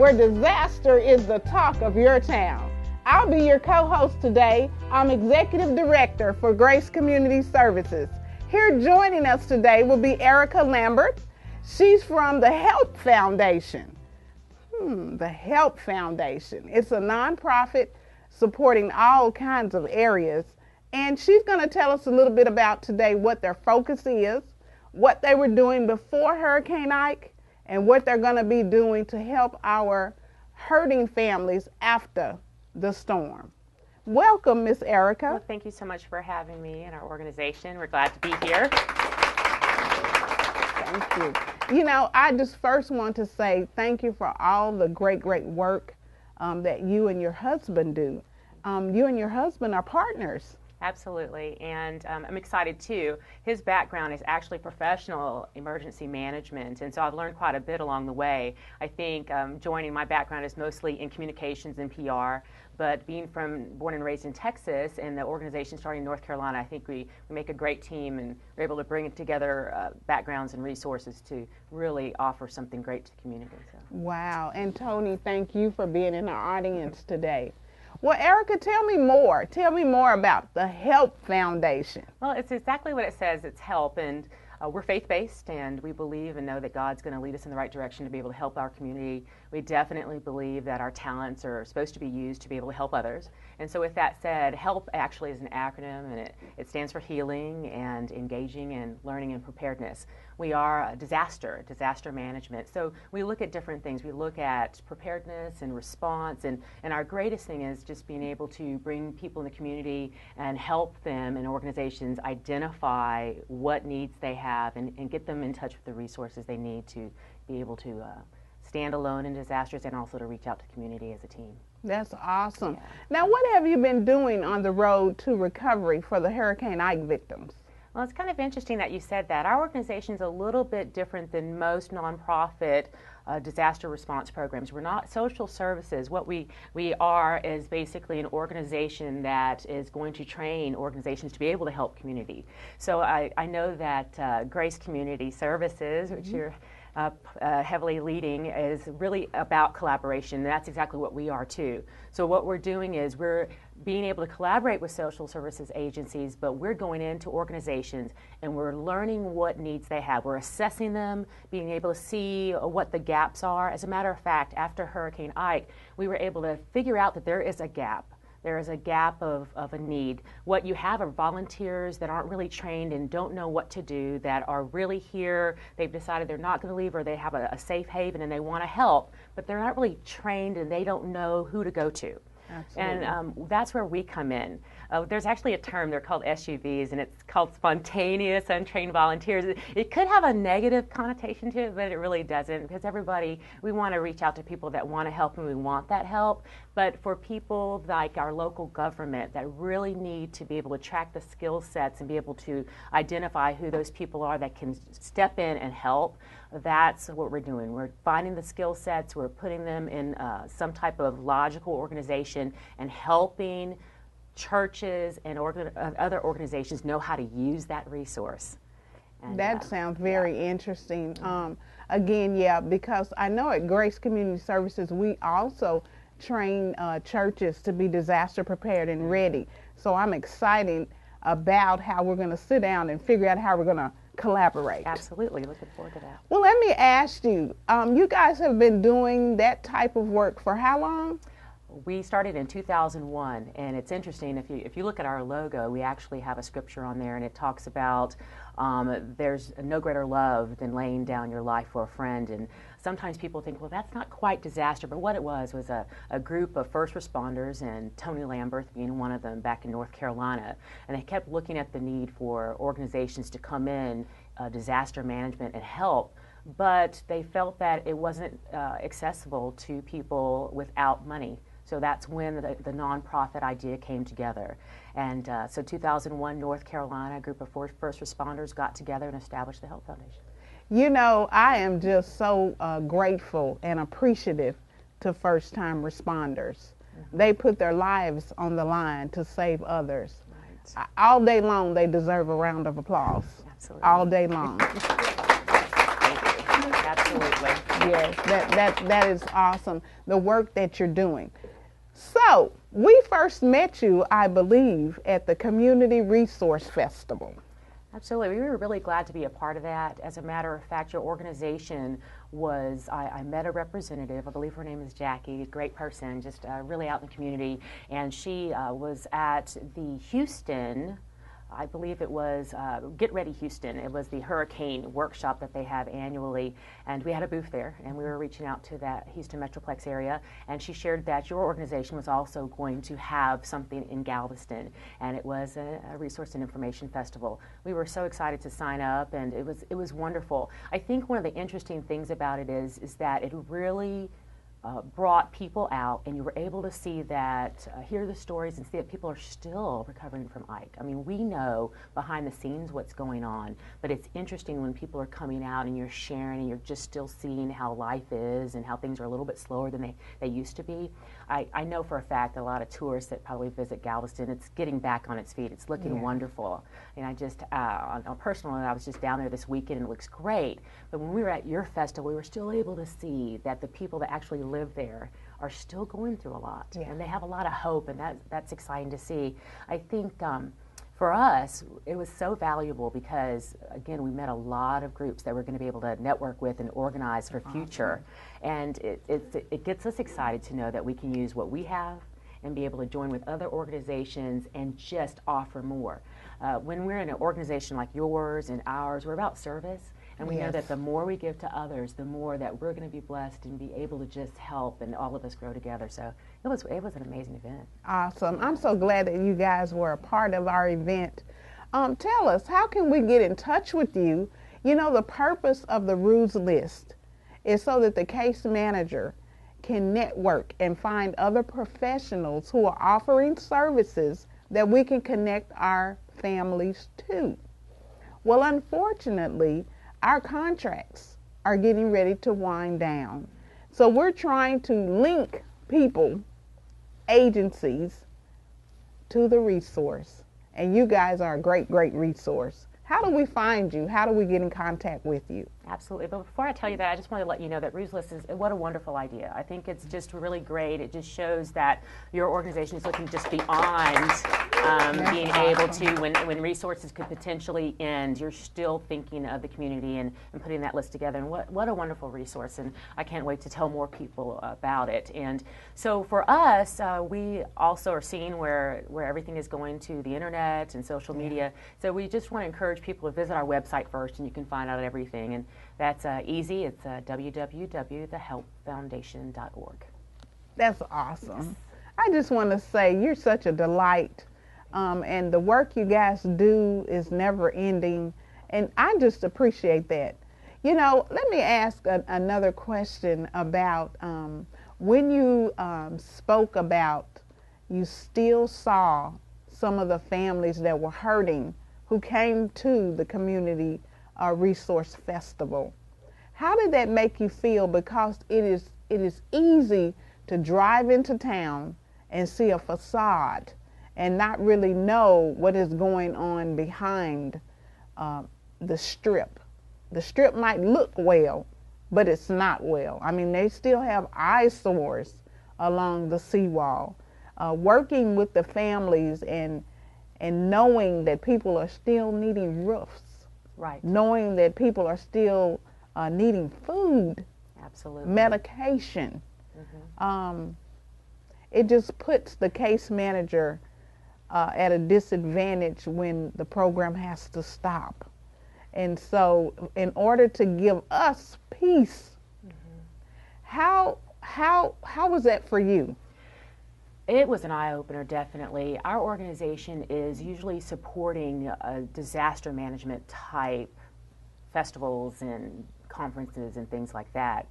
where disaster is the talk of your town. I'll be your co-host today. I'm Executive Director for Grace Community Services. Here joining us today will be Erica Lambert. She's from the Help Foundation. The Help Foundation. It's a nonprofit supporting all kinds of areas. And she's going to tell us a little bit about today what their focus is, what they were doing before Hurricane Ike, and what they're going to be doing to help our hurting families after the storm. Welcome, Miss Erica. Well, thank you so much for having me and our organization. We're glad to be here. Thank you. You know, I just first want to say thank you for all the great work that you and your husband do. You and your husband are partners. Absolutely, and I'm excited too. His background is actually professional emergency management, and so I've learned quite a bit along the way. I think joining my background is mostly in communications and PR, but being born and raised in Texas and the organization starting in North Carolina, I think we make a great team and we're able to bring together backgrounds and resources to really offer something great to the community. So. Wow, and Tony, thank you for being in our audience today. Well, Erica, tell me more. Tell me more about the Help Foundation. Well, it's exactly what it says. It's help, and we're faith-based, and we believe and know that God's going to lead us in the right direction to be able to help our community. We definitely believe that our talents are supposed to be used to be able to help others. And so with that said, HELP actually is an acronym, and it stands for healing and engaging and learning and preparedness. We are a disaster management. So we look at different things. We look at preparedness and response, and our greatest thing is just being able to bring people in the community and help them and organizations identify what needs they have and get them in touch with the resources they need to be able to stand alone in disasters and also to reach out to the community as a team. That's awesome. Yeah. Now, what have you been doing on the road to recovery for the Hurricane Ike victims? Well, it's kind of interesting that you said that. Our organization is a little bit different than most nonprofit disaster response programs. We're not social services. What we are is basically an organization that is going to train organizations to be able to help community. So I know that Grace Community Services, which you're heavily leading, is really about collaboration. And that's exactly what we are too. So what we're doing is we're being able to collaborate with social services agencies, but we're going into organizations and we're learning what needs they have. We're assessing them, being able to see what the gaps are. As a matter of fact, after Hurricane Ike, we were able to figure out that there is a gap. There is a gap of a need. What you have are volunteers that aren't really trained and don't know what to do, that are really here. They've decided they're not going to leave, or they have a safe haven and they want to help, but they're not really trained and they don't know who to go to. Absolutely. And that's where we come in. There's actually a term, they're called SUVs, and it's called spontaneous untrained volunteers. It could have a negative connotation to it, but it really doesn't, because we want to reach out to people that want to help and we want that help. But for people like our local government that really need to be able to track the skill sets and be able to identify who those people are that can step in and help, that's what we're doing. We're finding the skill sets, we're putting them in some type of logical organization and helping churches and other organizations know how to use that resource. And, that sounds very interesting. Again, because I know at Grace Community Services, we also train churches to be disaster prepared and ready. So I'm excited about how we're going to sit down and figure out how we're going to collaborate. Absolutely, looking forward to that. Well, let me ask you, you guys have been doing that type of work for how long? We started in 2001, and it's interesting, if you look at our logo, we actually have a scripture on there, and it talks about there's no greater love than laying down your life for a friend. And sometimes people think, well, that's not quite disaster, but what it was a group of first responders, and Tony Lambert being one of them, back in North Carolina, and they kept looking at the need for organizations to come in, disaster management and help, but they felt that it wasn't accessible to people without money. So that's when the nonprofit idea came together. And so 2001, North Carolina, a group of first responders got together and established the Help Foundation. You know, I am just so grateful and appreciative to first-time responders. Mm-hmm. They put their lives on the line to save others. Right. All day long, they deserve a round of applause. Absolutely. All day long. Absolutely. Yes, that is awesome, the work that you're doing. So, we first met you, I believe, at the Community Resource Festival. Absolutely. We were really glad to be a part of that. As a matter of fact, your organization was, I met a representative, I believe her name is Jackie, a great person, just really out in the community, and she was at the Houston, I believe it was Get Ready Houston. It was the hurricane workshop that they have annually, and we had a booth there, and we were reaching out to that Houston Metroplex area, and she shared that your organization was also going to have something in Galveston, and it was a resource and information festival. We were so excited to sign up, and it was wonderful. I think one of the interesting things about it is that it really brought people out, and you were able to see that, hear the stories and see that people are still recovering from Ike. I mean, we know behind the scenes what's going on, but it's interesting when people are coming out and you're sharing and you're just still seeing how life is and how things are a little bit slower than they used to be. I know for a fact that a lot of tourists that probably visit Galveston, it's getting back on its feet. It's looking wonderful. And I just, on a personal note, I was just down there this weekend and it looks great. But when we were at your festival, we were still able to see that the people that actually live there are still going through a lot. Yeah. And they have a lot of hope, and that's exciting to see. I think for us, it was so valuable because, again, we met a lot of groups that we're going to be able to network with and organize for future. And it gets us excited to know that we can use what we have and be able to join with other organizations and just offer more. When we're in an organization like yours and ours, we're about service. And we know that the more we give to others, the more that we're going to be blessed and be able to just help and all of us grow together. So it was an amazing event. Awesome. I'm so glad that you guys were a part of our event. Tell us, how can we get in touch with you? You know, the purpose of the Ruse List is so that the case manager can network and find other professionals who are offering services that we can connect our families to. Well, unfortunately, our contracts are getting ready to wind down. So we're trying to link people, agencies, to the resource. And you guys are a great, great resource. How do we find you? How do we get in contact with you? Absolutely. But before I tell you that, I just want to let you know that Ruse List is what a wonderful idea. I think it's just really great. It just shows that your organization is looking just beyond being able to, when resources could potentially end, you're still thinking of the community and putting that list together. And what a wonderful resource. And I can't wait to tell more people about it. And so for us, we also are seeing where everything is going to the internet and social media. So we just want to encourage people to visit our website first, and you can find out everything. And that's easy. It's www.thehelpfoundation.org. That's awesome. I just want to say you're such a delight, and the work you guys do is never ending, and I just appreciate that. You know, let me ask another question about when you spoke about you still saw some of the families that were hurting who came to the Community Resource Festival. How did that make you feel? Because it is easy to drive into town and see a facade and not really know what is going on behind the strip. The strip might look well, but it's not well. I mean, they still have eyesores along the seawall. Working with the families and knowing that people are still needing roofs. Right. Knowing that people are still needing food, absolutely, medication. Mm-hmm. It just puts the case manager at a disadvantage when the program has to stop. And so in order to give us peace, how was that for you? It was an eye-opener, definitely. Our organization is usually supporting disaster management type festivals and conferences and things like that.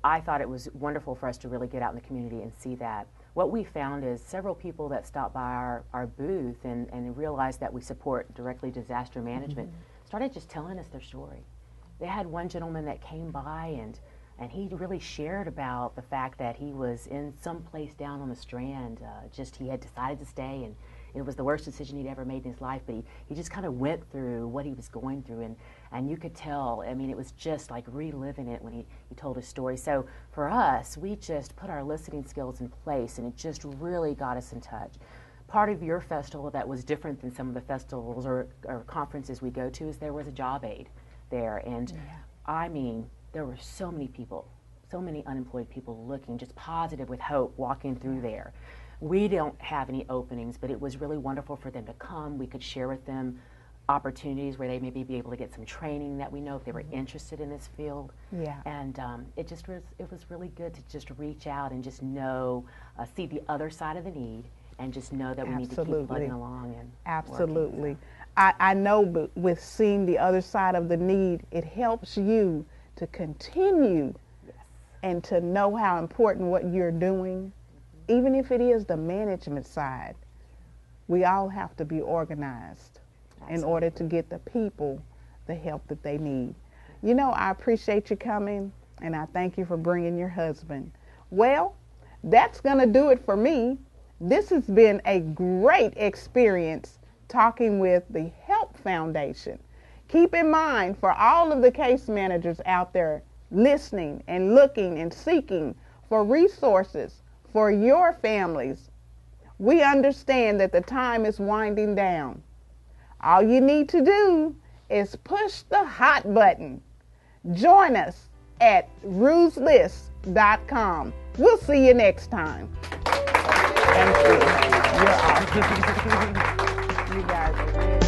I thought it was wonderful for us to really get out in the community and see that. What we found is several people that stopped by our booth and realized that we support directly disaster management started just telling us their story. They had one gentleman that came by and he really shared about the fact that he was in some place down on the Strand. He had decided to stay, and it was the worst decision he'd ever made in his life, but he just kind of went through what he was going through, and you could tell, I mean, it was just like reliving it when he told his story. So for us, we just put our listening skills in place, and it just really got us in touch. Part of your festival that was different than some of the festivals or conferences we go to is there was a job aid there, and I mean, there were so many people, so many unemployed people looking just positive with hope walking through there. We don't have any openings, but it was really wonderful for them to come. We could share with them opportunities where they maybe be able to get some training that we know if they were interested in this field. Yeah. And it was really good to just reach out and just know, see the other side of the need, and just know that we need to keep plugging along and Absolutely. working. I know with seeing the other side of the need, it helps you to continue and to know how important what you're doing, even if it is the management side. We all have to be organized in order to get the people the help that they need. You know, I appreciate you coming, and I thank you for bringing your husband. Well, that's going to do it for me. This has been a great experience talking with the Help Foundation. Keep in mind, for all of the case managers out there listening and looking and seeking for resources for your families, we understand that the time is winding down. All you need to do is push the hot button. Join us at rueslist.com. We'll see you next time. Thank you. You're awesome. You guys are